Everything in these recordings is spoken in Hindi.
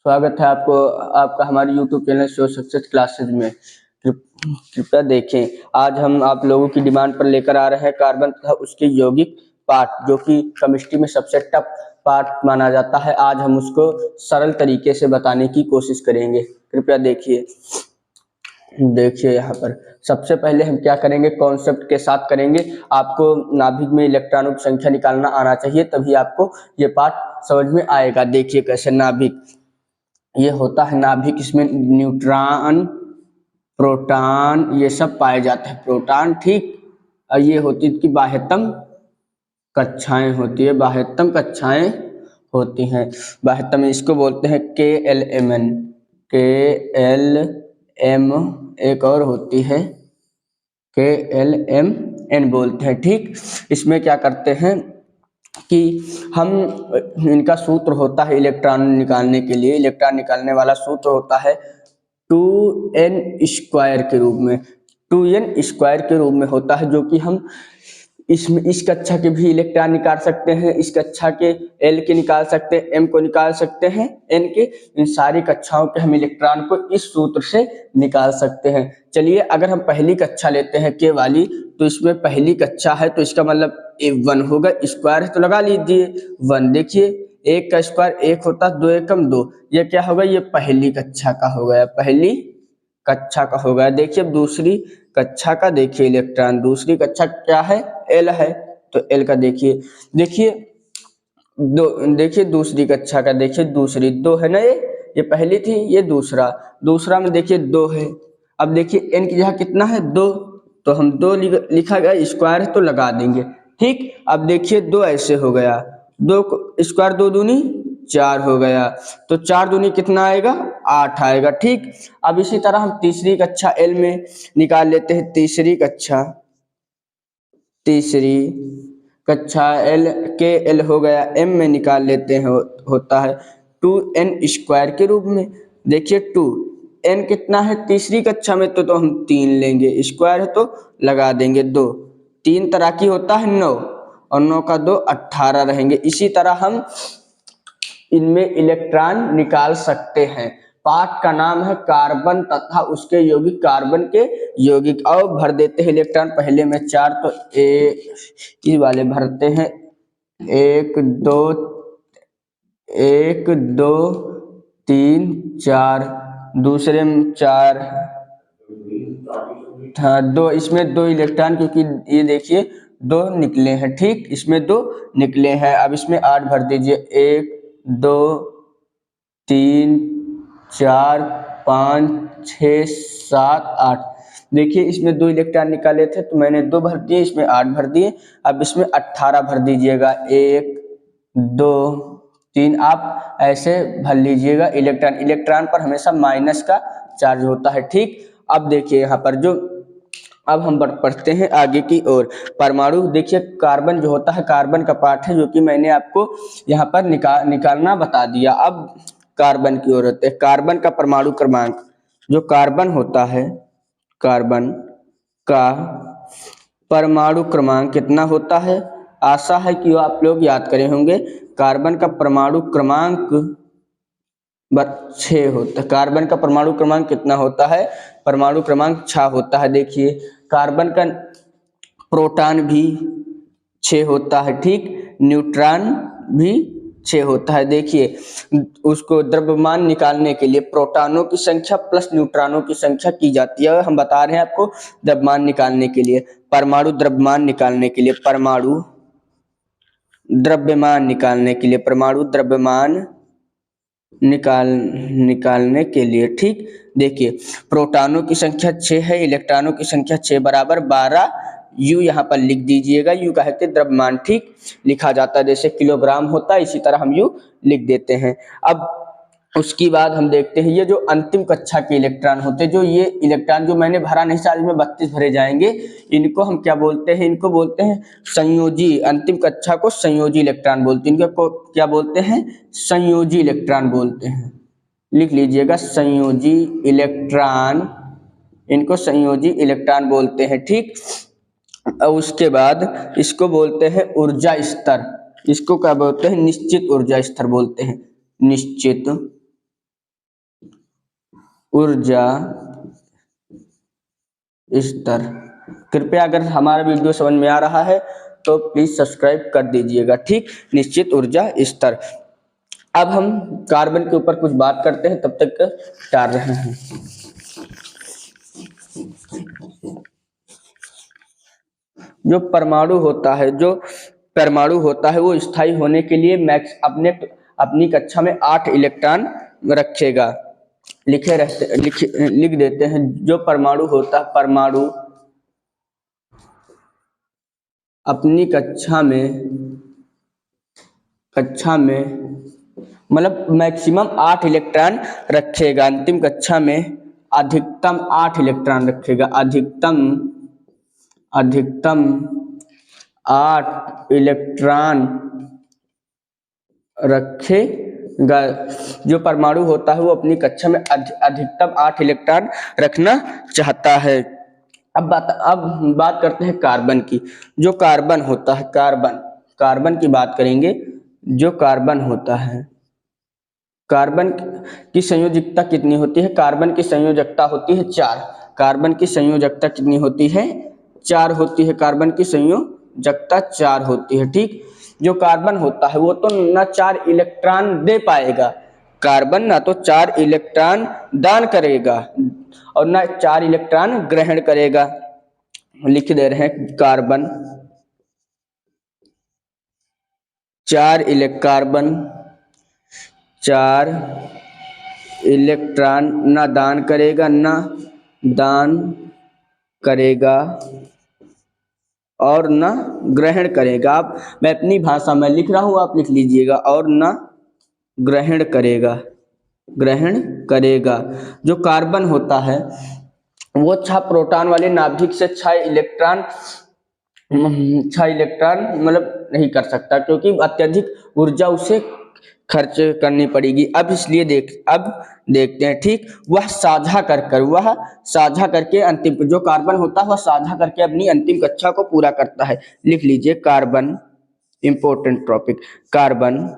स्वागत है आपका हमारे YouTube channel show success classes में। कृपया देखें। आज हम आप लोगों की डिमांड पर लेकर आ रहे हैं कार्बन तथा उसके यौगिक पार्ट, जो कि केमिस्ट्री में सबसे टफ पार्ट माना जाता है। आज हम उसको सरल तरीके से बताने की कोशिश करेंगे। कृपया देखिए यहाँ पर सबसे पहले हम क्या करेंगे, कॉन्सेप्ट के साथ करेंगे। आपको नाभिक में इलेक्ट्रॉनों की संख्या निकालना आना चाहिए, तभी आपको ये पार्ट समझ में आएगा। देखिए कैसे नाभिक ये होता है। नाभिक इसमें न्यूट्रॉन, प्रोटॉन ये सब पाए जाते हैं। प्रोटॉन ठीक, और ये होती है कि बाह्यतम कक्षाएं होती है, बाह्यतम कक्षाएं होती हैं। बाह्यतम इसको बोलते हैं KLMN, KLM एक और होती है KLMN बोलते हैं। ठीक, इसमें क्या करते हैं कि हम इनका सूत्र होता है इलेक्ट्रॉन निकालने के लिए। इलेक्ट्रॉन निकालने वाला सूत्र होता है 2n स्क्वायर के रूप में, 2n स्क्वायर के रूप में होता है, जो कि हम इसमें इस कक्षा के भी इलेक्ट्रॉन निकाल सकते हैं, इस कक्षा के L के निकाल सकते हैं, M को निकाल सकते हैं, N के, इन सारी कक्षाओं के हम इलेक्ट्रॉन को इस सूत्र से निकाल सकते हैं। चलिए अगर हम पहली कक्षा लेते हैं K वाली, तो इसमें पहली कक्षा है तो इसका मतलब 1 होगा। स्क्वायर है तो लगा लीजिए 1। देखिए 1 का स्क्वायर 1 होता है, 2 एकम 2, ये क्या होगा, ये पहली कक्षा का हो गया, पहली कक्षा का हो गया। देखिए अब दूसरी कक्षा का देखिए इलेक्ट्रॉन, दूसरी कक्षा क्या है, L है, तो L का देखिए देखिए दूसरी कक्षा का देखिए, दूसरी 2 है ना, ये पहली थी, ये दूसरा में देखिए 2 है। अब देखिए N की जगह कितना है, 2, तो हम 2 लिखा गया, स्क्वायर है तो लगा देंगे। ठीक, अब देखिए 2 ऐसे हो गया, 2 स्क्वायर 2 दूनी 4 हो गया, तो 4 दूनी कितना आएगा, 8 आएगा। ठीक, अब इसी तरह हम तीसरी कक्षा L में निकाल लेते हैं। तीसरी कक्षा L के L हो गया, M में निकाल लेते हैं, होता है 2n स्क्वायर के रूप में। देखिए 2n कितना है तीसरी कक्षा में, तो हम 3 लेंगे, स्क्वायर है तो लगा देंगे 2, 3 तरह की होता है 9, और 9 का 2 18 रहेंगे। इसी तरह हम इनमें इलेक्ट्रॉन निकाल सकते हैं। पार्ट का नाम है कार्बन तथा उसके यौगिक, कार्बन के यौगिक। और भर देते हैं इलेक्ट्रॉन, पहले में 4, तो इस वाले भरते हैं 1 2 3 4, दूसरे में 4 था 2, इसमें 2 इलेक्ट्रॉन, क्योंकि ये देखिए 2 निकले हैं। ठीक, इसमें 2 निकले हैं। अब इसमें 8 भर दीजिए, 1 2 3 4 5 6 7 8। देखिए इसमें 2 इलेक्ट्रॉन निकाले थे, तो मैंने 2 भर दिए, इसमें 8 भर दिए। अब इसमें 18 भर दीजिएगा, 1 2 3, आप ऐसे भर लीजिएगा। इलेक्ट्रॉन पर हमेशा माइनस का चार्ज होता है। ठीक, अब देखिए यहाँ पर अब हम पढ़ते हैं आगे की ओर। परमाणु, देखिए कार्बन जो होता है, कार्बन का पार्ट है, जो कि मैंने आपको यहाँ पर निकालना बता दिया। अब कार्बन की ओर होते हैं। कार्बन का परमाणु क्रमांक, जो कार्बन होता है, कार्बन का परमाणु क्रमांक कितना होता है, आशा है कि आप लोग याद करे होंगे। कार्बन का परमाणु क्रमांक 6 होता है। कार्बन का परमाणु क्रमांक कितना होता है, परमाणु क्रमांक 6 होता है। देखिए कार्बन का प्रोटॉन भी 6 होता है। ठीक, न्यूट्रॉन भी 6 होता है। देखिए उसको द्रव्यमान निकालने के लिए प्रोटॉनों की संख्या प्लस न्यूट्रॉनों की संख्या की जाती है। हम बता रहे हैं आपको द्रव्यमान निकालने के लिए, परमाणु द्रव्यमान निकालने के लिए, परमाणु द्रव्यमान निकालने के लिए, परमाणु द्रव्यमान निकालने के लिए। ठीक, देखिए प्रोटॉनों की संख्या 6 है, इलेक्ट्रॉनों की संख्या 6 बराबर 12 U यहाँ पर लिख दीजिएगा। U का है द्रव्यमान। ठीक, लिखा जाता है जैसे किलोग्राम होता है, इसी तरह हम U लिख देते हैं। अब उसके बाद हम देखते हैं ये जो अंतिम कक्षा के इलेक्ट्रॉन होते हैं, जो ये इलेक्ट्रॉन जो मैंने भरा नहीं था, इसमें 32 भरे जाएंगे, इनको हम क्या बोलते हैं, इनको बोलते हैं संयोजी। अंतिम कक्षा को संयोजी इलेक्ट्रॉन बोलते हैं। इनको क्या बोलते हैं, संयोजी इलेक्ट्रॉन बोलते हैं। लिख लीजिएगा संयोजी इलेक्ट्रॉन, इनको संयोजी इलेक्ट्रॉन बोलते हैं। ठीक, और उसके बाद इसको बोलते हैं ऊर्जा स्तर। इसको क्या बोलते हैं, निश्चित ऊर्जा स्तर बोलते हैं, निश्चित ऊर्जा स्तर। कृपया अगर हमारा वीडियो समझ में आ रहा है तो प्लीज सब्सक्राइब कर दीजिएगा, ठीक। निश्चित ऊर्जा स्तर। अब हम कार्बन के ऊपर कुछ बात करते हैं, तब तक टाल रहे हैं। जो परमाणु होता है वो स्थायी होने के लिए अपनी कक्षा में 8 इलेक्ट्रॉन रखेगा। लिख देते हैं। जो परमाणु अपनी कक्षा में मतलब मैक्सिमम 8 इलेक्ट्रॉन रखेगा। अंतिम कक्षा में अधिकतम 8 इलेक्ट्रॉन रखेगा। अधिकतम 8 इलेक्ट्रॉन रखेगा। जो परमाणु होता है वो अपनी कक्षा में अधिकतम 8 इलेक्ट्रॉन रखना चाहता है। अब बात करते हैं कार्बन की। जो कार्बन होता है, कार्बन की बात करेंगे। जो कार्बन होता है, कार्बन की संयोजकता कितनी होती है? कार्बन की संयोजकता होती है 4। कार्बन की संयोजकता कितनी होती है? 4 होती है। कार्बन की संयोजकता 4 होती है, ठीक। जो कार्बन होता है वो तो ना 4 इलेक्ट्रॉन दे पाएगा। कार्बन ना तो 4 इलेक्ट्रॉन दान करेगा और ना 4 इलेक्ट्रॉन ग्रहण करेगा। लिख दे रहे हैं कार्बन 4 इलेक्ट्रॉन ना दान करेगा और ना ग्रहण करेगा। आप मैं अपनी भाषा में लिख रहा हूं, आप लिख लीजिएगा। और ना ग्रहण करेगा। जो कार्बन होता है वो 6 प्रोटॉन वाले नाभिक से 6 इलेक्ट्रॉन मतलब नहीं कर सकता, क्योंकि अत्यधिक ऊर्जा उसे खर्च करनी पड़ेगी। अब देखते हैं, ठीक। वह साझा करके अंतिम, जो कार्बन होता है वह साझा करके अपनी अंतिम कक्षा को पूरा करता है। लिख लीजिए कार्बन, इंपॉर्टेंट टॉपिक। कार्बन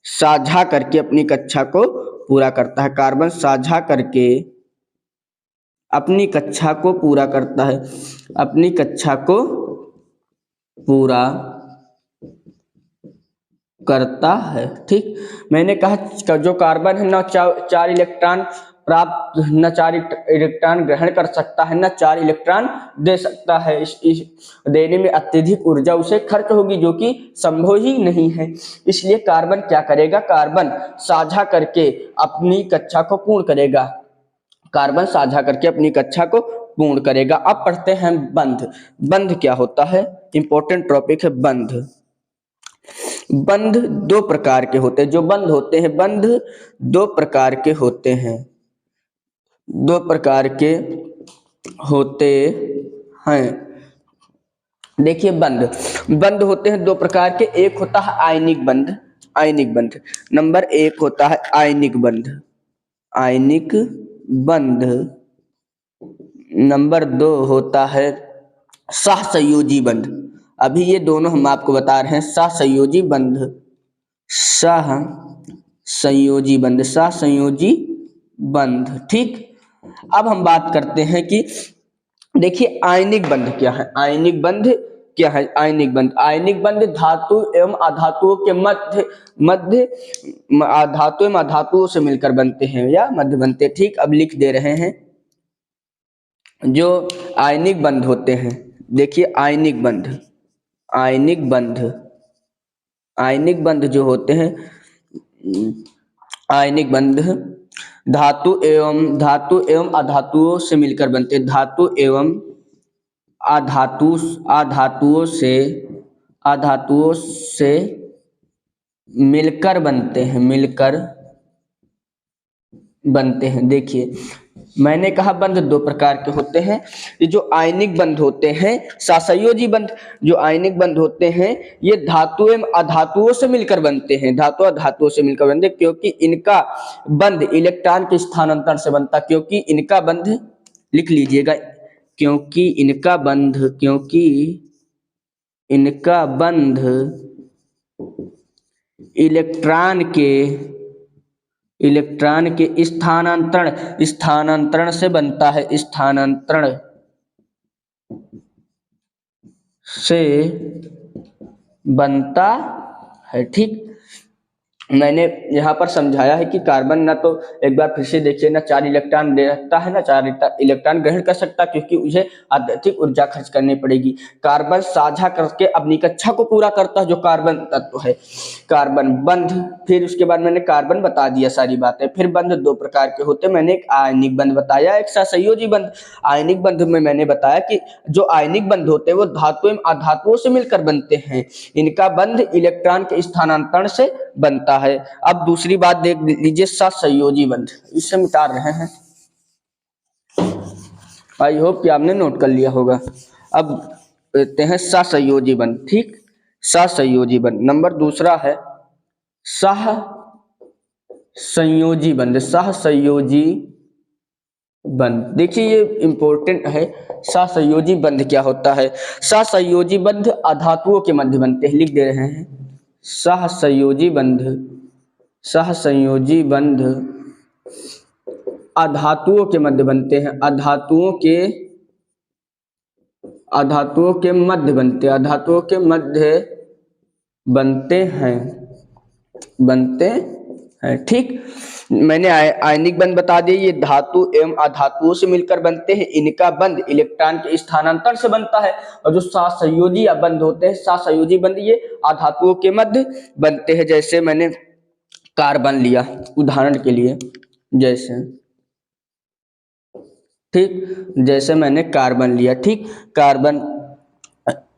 साझा करके अपनी कक्षा को पूरा करता है। कार्बन साझा करके अपनी कक्षा को पूरा करता है। अपनी कक्षा को पूरा करता है, ठीक। मैंने कहा जो कार्बन है ना 4 इलेक्ट्रॉन प्राप्त, न 4 इलेक्ट्रॉन ग्रहण कर सकता है, न 4 इलेक्ट्रॉन दे सकता है। इस देने में अत्यधिक ऊर्जा उसे खर्च होगी, जो कि संभव ही नहीं है। इसलिए कार्बन क्या करेगा? कार्बन साझा करके अपनी कक्षा को पूर्ण करेगा। कार्बन साझा करके अपनी कक्षा को पूर्ण करेगा। अब पढ़ते हैं बंध। बंध क्या होता है? इंपॉर्टेंट टॉपिक है बंध। बंध 2 प्रकार के होते हैं। जो बंध होते हैं, बंध 2 प्रकार के होते हैं। 2 प्रकार के होते हैं। देखिए बंध होते हैं 2 प्रकार के। एक होता है आयनिक बंध। नंबर 1 होता है आयनिक बंध। नंबर 2 होता है सहसंयोजी बंध। अभी ये दोनों हम आपको बता रहे हैं। सहसंयोजी बंध, ठीक। अब हम बात करते हैं कि देखिए आयनिक बंध क्या है? आयनिक बंध धातु एवं अधातुओं के धातु एवं अधातुओं से मिलकर बनते हैं या मध्य बनते हैं, ठीक। अब लिख दे रहे हैं जो आयनिक बंध होते हैं। देखिए आयनिक बंध जो होते हैं, आयनिक बंध धातु एवं अधातुओं से मिलकर बनते हैं। धातु एवं अधातुओं से मिलकर बनते हैं। देखिए मैंने कहा बंध 2 प्रकार के होते हैं। ये जो आयनिक बंध होते हैं, सहसंयोजी बंध, जो आयनिक बंध होते हैं ये धातु एवं अधातुओं से मिलकर बनते हैं। धातु और धातुओं से मिलकर बनते हैं, क्योंकि इनका बंध इलेक्ट्रॉन के स्थानांतरण से बनता। क्योंकि इनका बंध, लिख लीजिएगा, क्योंकि इनका बंध इलेक्ट्रॉन के इलेक्ट्रॉन के स्थानांतरण से बनता है, स्थानांतरण से बनता है। ठीक, मैंने यहाँ पर समझाया है कि कार्बन ना तो, एक बार फिर से देखिए ना, 4 इलेक्ट्रॉन दे सकता है ना 4 इलेक्ट्रॉन ग्रहण कर सकता, क्योंकि उसे अधिक ऊर्जा खर्च करनी पड़ेगी। कार्बन साझा करके अपनी कक्षा को पूरा करता है, जो कार्बन तत्व है। कार्बन बंध, फिर उसके बाद मैंने कार्बन बता दिया सारी बातें। फिर बंध 2 प्रकार के होते हैं, मैंने एक आयनिक बंध बताया, एक सहसंयोजी बंध। आयनिक बंध में मैंने बताया कि जो आयनिक बंध होते हैं वो धातु एवं अधातुओं से मिलकर बनते हैं, इनका बंध इलेक्ट्रॉन के स्थानांतरण से बनता है। अब दूसरी बात देख लीजिए, सहसंयोजी बंध, इसे मिटा रहे हैं, आई होप कि आपने नोट कर लिया होगा। अब देखते हैं सहसंयोजी बंध। ठीक, सहसंयोजी बंध नंबर दूसरा है सहसंयोजी बंध। सहसंयोजी बंध, देखिए ये इंपॉर्टेंट है। सहसंयोजी बंध क्या होता है? सहसंयोजी बंध अधातुओं के मध्य बनते हैं, लिख दे रहे हैं। सहसंयोजी बंध, सहसंयोजी बंध अधातुओं के मध्य बनते हैं, अधातुओं के मध्य बनते हैं, अधातुओं के मध्य बनते हैं। ठीक, मैंने आयनिक बंध बता दिए, ये धातु एवं अधातुओं से मिलकर बनते हैं, इनका बंध इलेक्ट्रॉन के स्थानांतरण से बनता है। और जो सहसंयोजी बंध होते हैं, सहसंयोजी बंध ये अधातुओं के मध्य बनते हैं। जैसे मैंने कार्बन लिया उदाहरण के लिए, जैसे, ठीक, जैसे मैंने कार्बन लिया। ठीक, कार्बन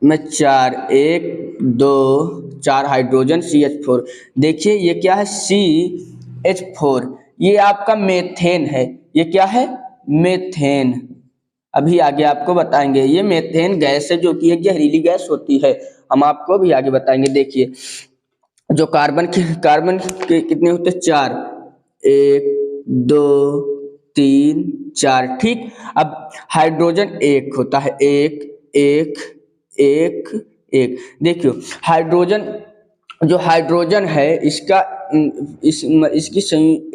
में 4 1 2 4 हाइड्रोजन CH4। देखिए ये क्या है? CH4, ये आपका मेथेन है। ये क्या है? मेथेन। अभी आगे आपको बताएंगे, ये मेथेन गैस है जो कि एक जहरीली गैस होती है, हम आपको भी आगे बताएंगे। देखिए जो कार्बन के कितने होते हैं? 4, 1 2 3 4। ठीक, अब हाइड्रोजन एक होता है, 1 1 1 1। देखियो हाइड्रोजन, जो हाइड्रोजन है इसका इसकी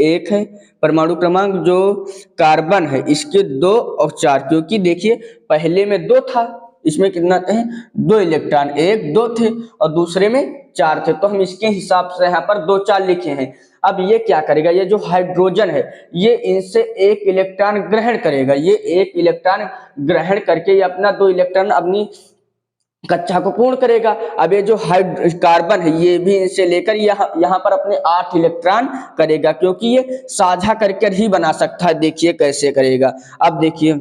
एक है परमाणु क्रमांक, जो कार्बन है इसके 2 और 4, क्योंकि देखिए पहले में 2 था, इसमें कितना थे? 2 इलेक्ट्रॉन, 1 2 थे और दूसरे में 4 थे, तो हम इसके हिसाब से यहाँ पर 2 4 लिखे हैं। अब ये क्या करेगा? ये जो हाइड्रोजन है ये इनसे 1 इलेक्ट्रॉन ग्रहण करेगा, ये 1 इलेक्ट्रॉन ग्रहण करके ये अपना 2 इलेक्ट्रॉन अपनी कक्षा को पूर्ण करेगा। अब ये जो कार्बन है ये भी इनसे लेकर यहाँ पर अपने 8 इलेक्ट्रॉन करेगा, क्योंकि ये साझा करके ही बना सकता है। देखिए कैसे करेगा। अब देखिए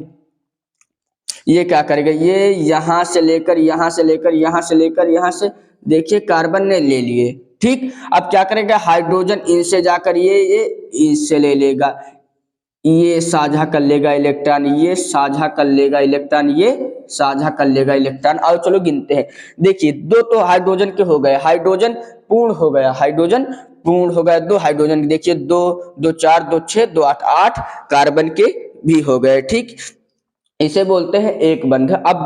ये क्या करेगा? ये यहाँ से लेकर यहाँ से लेकर यहाँ से लेकर यहाँ से, देखिए कार्बन ने ले लिए। ठीक, अब क्या करेगा? हाइड्रोजन इनसे जाकर ये इनसे ले लेगा, ये साझा कर लेगा इलेक्ट्रॉन, ये साझा कर लेगा इलेक्ट्रॉन, ये साझा कर लेगा इलेक्ट्रॉन। और चलो गिनते हैं। देखिए 2 तो हाइड्रोजन के हो गए, हाइड्रोजन पूर्ण हो गया, हाइड्रोजन पूर्ण हो गया। 2 हाइड्रोजन, देखिए 2 2 4 2 6 2 8 8 कार्बन के भी हो गए। ठीक, इसे बोलते हैं एक बंध। अब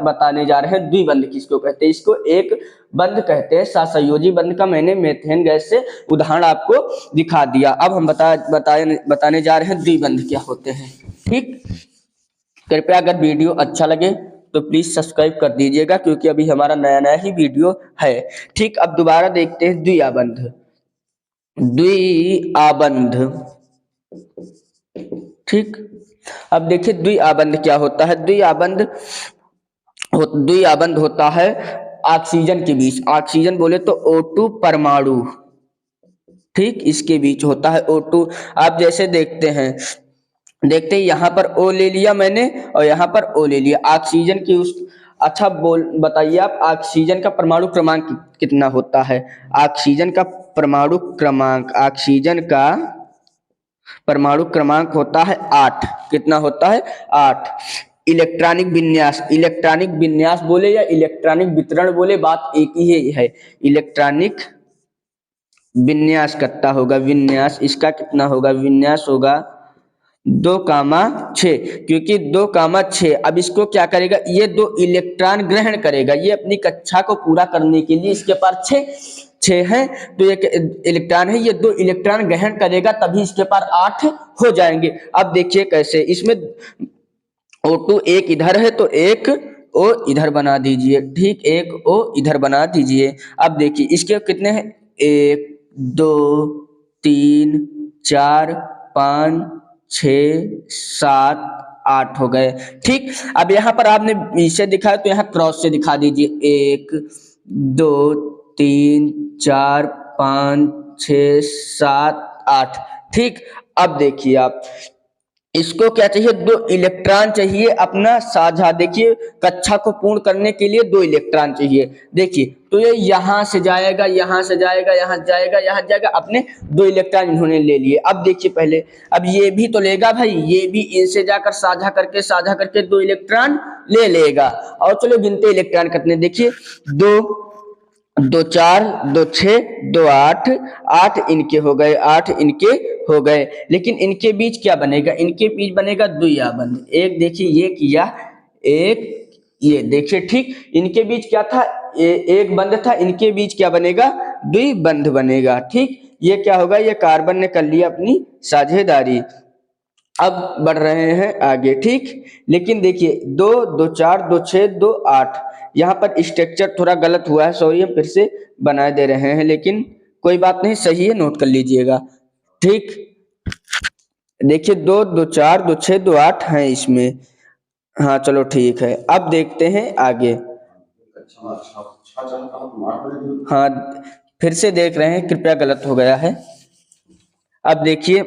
बताने जा रहे हैं द्विबंध किसको कहते हैं। इसको एक बंध कहते हैं। सहसंयोजी बंध का मैंने मेथेन गैस से उदाहरण आपको दिखा दिया। अब हम बताने जा रहे हैं द्विबंध क्या होते हैं। ठीक, कृपया अगर वीडियो अच्छा लगे तो प्लीज सब्सक्राइब कर दीजिएगा, क्योंकि अभी हमारा नया नया ही वीडियो है। ठीक, अब दोबारा देखते हैं द्विआबंध। द्विआबंध, ठीक, अब देखिए द्विआबंध क्या होता है। द्विआबंध होता है ऑक्सीजन के बीच, ऑक्सीजन बोले तो O2 परमाणु, ठीक, इसके बीच होता है O2। आप जैसे देखते हैं यहाँ पर O ले लिया मैंने और यहाँ पर O ले लिया, ऑक्सीजन की उस, अच्छा बताइए आप, ऑक्सीजन का परमाणु क्रमांक कितना होता है? ऑक्सीजन का परमाणु क्रमांक होता है 8। कितना होता है? 8। इलेक्ट्रॉनिक विन्यास बोले या इलेक्ट्रॉनिक वितरण बोले, बात एक ही है। इलेक्ट्रॉनिक विन्यास कितना होगा? विन्यास इसका कितना होगा? विन्यास होगा 2,6, क्योंकि 2,6 अब इसको क्या करेगा, ये 2 इलेक्ट्रॉन ग्रहण करेगा। ये अपनी कक्षा को पूरा करने के लिए इसके पास 6 है, तो एक इलेक्ट्रॉन है, ये 2 इलेक्ट्रॉन ग्रहण करेगा तभी इसके पास 8 हो जाएंगे। अब देखिए कैसे, इसमें O2 एक इधर है तो एक O इधर बना दीजिए, ठीक, एक O इधर बना दीजिए। अब देखिए इसके कितने हैं, 1 2 3 4 5 6 7 8 हो गए, ठीक। अब यहाँ पर आपने इसे दिखाया तो यहाँ क्रॉस से दिखा दीजिए, 1 2 3 4 5 6 7 8, ठीक। अब देखिए आप इसको क्या चाहिए, 2 इलेक्ट्रॉन चाहिए अपना साझा। देखिए कक्षा को पूर्ण करने के लिए 2 इलेक्ट्रॉन चाहिए। देखिए तो ये यहाँ से जाएगा, यहाँ से जाएगा, यहाँ से जाएगा, यहाँ जाएगा, अपने 2 इलेक्ट्रॉन इन्होंने ले लिए। अब देखिए पहले, अब ये भी तो लेगा भाई, ये भी इनसे जाकर साझा करके 2 इलेक्ट्रॉन ले लेगा। और चलो गिनते इलेक्ट्रॉन कितने, देखिए 2 2 4 2 6 2 8, 8 इनके हो गए, 8 इनके हो गए। लेकिन इनके बीच क्या बनेगा, इनके बीच बनेगा द्विआबंध। एक देखिए ये किया, एक ये देखिए, ठीक। इनके बीच क्या था, एक बंध था, इनके बीच क्या बनेगा, द्विबंध बनेगा, ठीक। ये क्या होगा, ये कार्बन ने कर लिया अपनी साझेदारी। अब बढ़ रहे हैं आगे, ठीक। लेकिन देखिए 2 2 4 2 6 2 8, यहाँ पर स्ट्रक्चर थोड़ा गलत हुआ है, सॉरी, हम फिर से बना दे रहे हैं, लेकिन कोई बात नहीं, सही है, नोट कर लीजिएगा, ठीक। देखिए 2 2 4 2 6 2 8 है इसमें, हाँ चलो ठीक है। अब देखते हैं आगे, हाँ फिर से देख रहे हैं, कृपया गलत हो गया है। अब देखिए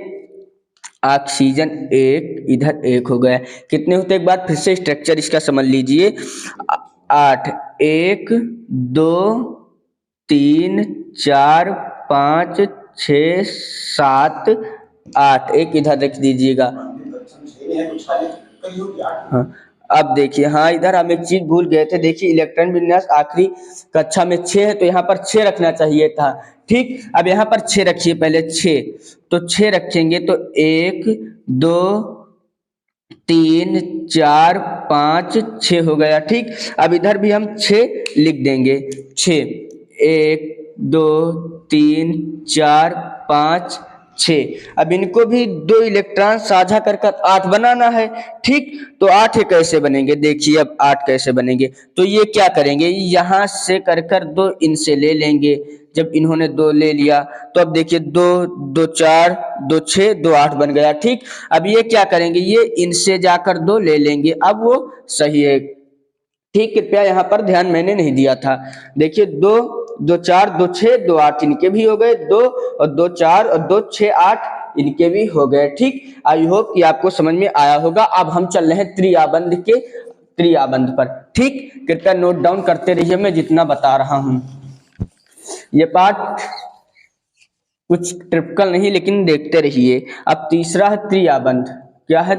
ऑक्सीजन एक, इधर एक हो गया, कितने होते, एक बार फिर से स्ट्रक्चर इसका समझ लीजिए, 8, 1 2 3 4 5 6 7 8, एक इधर रख दीजिएगा। हाँ अब देखिए, हाँ इधर हम एक चीज भूल गए थे, देखिए इलेक्ट्रॉन विन्यास आखिरी कक्षा में 6 है, तो यहाँ पर 6 रखना चाहिए था, ठीक। अब यहाँ पर 6 रखिए, पहले 6, तो 6 रखेंगे तो 1 2 3 4 5 6 हो गया, ठीक। अब इधर भी हम 6 लिख देंगे, 6 1 2 3 4 5 6। अब इनको भी 2 इलेक्ट्रॉन साझा कर 8 बनाना है, ठीक। तो 8 कैसे बनेंगे, देखिए अब 8 कैसे बनेंगे, तो ये क्या करेंगे, यहाँ से कर 2 इनसे ले लेंगे। जब इन्होंने 2 ले लिया तो अब देखिए 2 2 4 2 6 2 8 बन गया, ठीक। अब ये क्या करेंगे, ये इनसे जाकर 2 ले लेंगे, अब वो सही है, ठीक। कृपया यहाँ पर ध्यान मैंने नहीं दिया था। देखिए 2 2 4 2 6 2 8 इनके भी हो गए, 2 और 2 4 और 2 6 8 इनके भी हो गए, ठीक। आई होप कि आपको समझ में आया होगा। अब हम चल रहे हैं त्रिआबंध पर, ठीक। कृपया नोट डाउन करते रहिए, मैं जितना बता रहा हूं। ये पार्ट कुछ ट्रिपिकल नहीं, लेकिन देखते रहिए। अब तीसरा है त्रिआबंध, क्या है,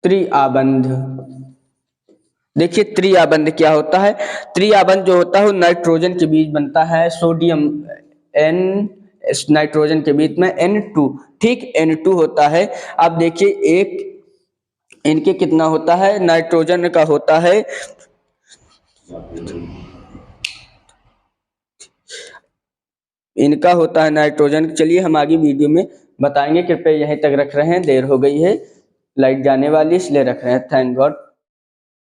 त्रिआबंध। देखिए त्रिआबंध क्या होता है, त्रिआबंध जो होता है वो नाइट्रोजन के बीच बनता है, सोडियम N, नाइट्रोजन के बीच में N2, ठीक, N2 होता है। अब देखिए एक इनके कितना होता है, नाइट्रोजन का होता है, इनका होता है नाइट्रोजन, चलिए हम आगे वीडियो में बताएंगे, कृपया यहीं तक रख रहे हैं, देर हो गई है, लाइट जाने वाली इसलिए रख रहे हैं। Thank God.